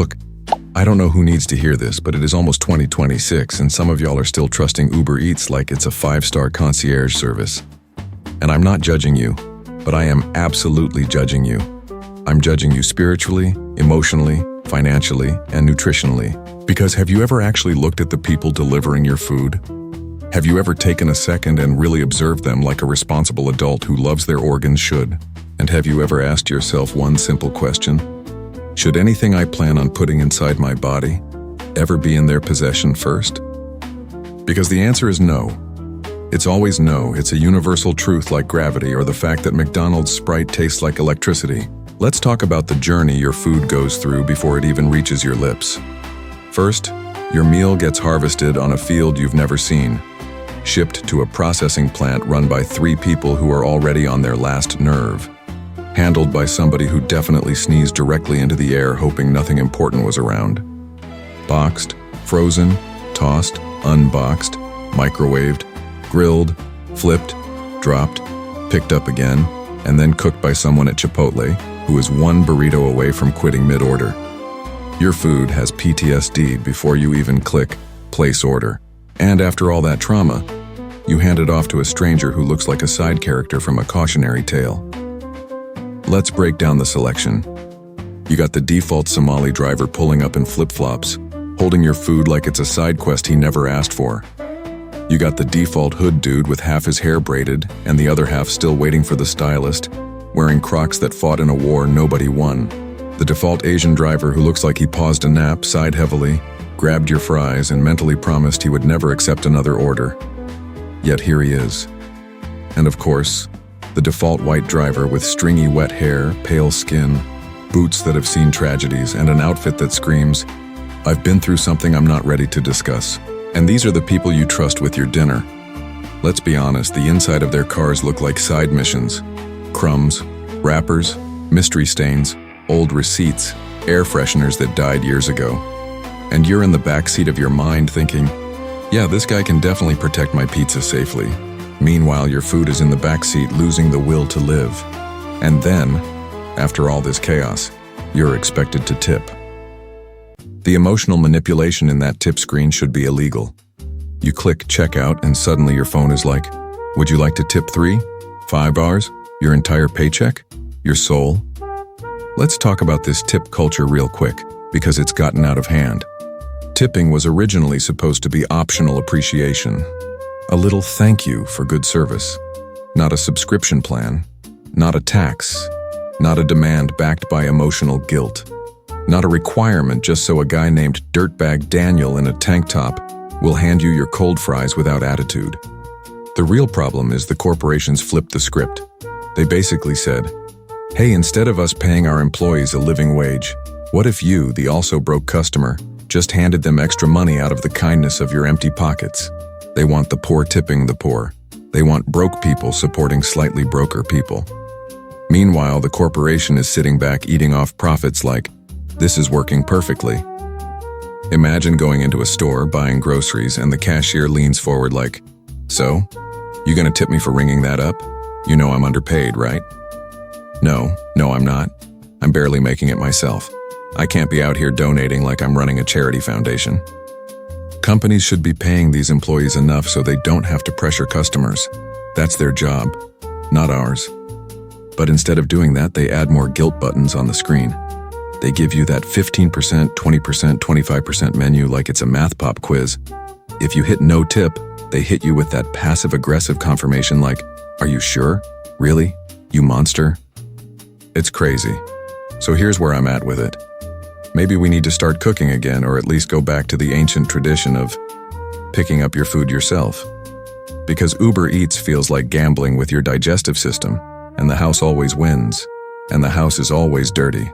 Look, I don't know who needs to hear this, but it is almost 2026 and some of y'all are still trusting Uber Eats like it's a 5-star concierge service. And I'm not judging you, but I am absolutely judging you. I'm judging you spiritually, emotionally, financially, and nutritionally. Because have you ever actually looked at the people delivering your food? Have you ever taken a second and really observed them like a responsible adult who loves their organs should? And have you ever asked yourself one simple question? Should anything I plan on putting inside my body ever be in their possession first? Because the answer is no. It's always no. It's a universal truth like gravity or the fact that McDonald's Sprite tastes like electricity. Let's talk about the journey your food goes through before it even reaches your lips. First, your meal gets harvested on a field you've never seen, shipped to a processing plant run by 3 people who are already on their last nerve, handled by somebody who definitely sneezed directly into the air hoping nothing important was around. Boxed, frozen, tossed, unboxed, microwaved, grilled, flipped, dropped, picked up again, and then cooked by someone at Chipotle who is 1 burrito away from quitting mid-order. Your food has PTSD before you even click place order. And after all that trauma, you hand it off to a stranger who looks like a side character from a cautionary tale. Let's break down the selection. You got the default Somali driver pulling up in flip-flops, holding your food like it's a side quest he never asked for. You got the default hood dude with half his hair braided and the other half still waiting for the stylist, wearing Crocs that fought in a war nobody won. The default Asian driver who looks like he paused a nap, sighed heavily, grabbed your fries, and mentally promised he would never accept another order. Yet here he is. And of course, the default white driver with stringy wet hair, pale skin, boots that have seen tragedies, and an outfit that screams, "I've been through something I'm not ready to discuss." And these are the people you trust with your dinner. Let's be honest, the inside of their cars look like side missions. Crumbs, wrappers, mystery stains, old receipts, air fresheners that died years ago. And you're in the backseat of your mind thinking, yeah, this guy can definitely protect my pizza safely. Meanwhile, your food is in the backseat losing the will to live. And then, after all this chaos, you're expected to tip. The emotional manipulation in that tip screen should be illegal. You click checkout and suddenly your phone is like, would you like to tip 3? 5 bars? Your entire paycheck? Your soul? Let's talk about this tip culture real quick, because it's gotten out of hand. Tipping was originally supposed to be optional appreciation. A little thank you for good service. Not a subscription plan. Not a tax. Not a demand backed by emotional guilt. Not a requirement just so a guy named Dirtbag Daniel in a tank top will hand you your cold fries without attitude. The real problem is the corporations flipped the script. They basically said, hey, instead of us paying our employees a living wage, what if you, the also broke customer, just handed them extra money out of the kindness of your empty pockets? They want the poor tipping the poor. They want broke people supporting slightly broker people. Meanwhile, the corporation is sitting back eating off profits like, this is working perfectly. Imagine going into a store, buying groceries, and the cashier leans forward like, so, you gonna tip me for ringing that up? You know I'm underpaid, right? No, I'm not. I'm barely making it myself. I can't be out here donating like I'm running a charity foundation. Companies should be paying these employees enough so they don't have to pressure customers. That's their job, not ours. But instead of doing that, they add more guilt buttons on the screen. They give you that 15%, 20%, 25% menu like it's a math pop quiz. If you hit no tip, they hit you with that passive-aggressive confirmation like, are you sure? Really? You monster? It's crazy. So here's where I'm at with it. Maybe we need to start cooking again, or at least go back to the ancient tradition of picking up your food yourself. Because Uber Eats feels like gambling with your digestive system, and the house always wins, and the house is always dirty.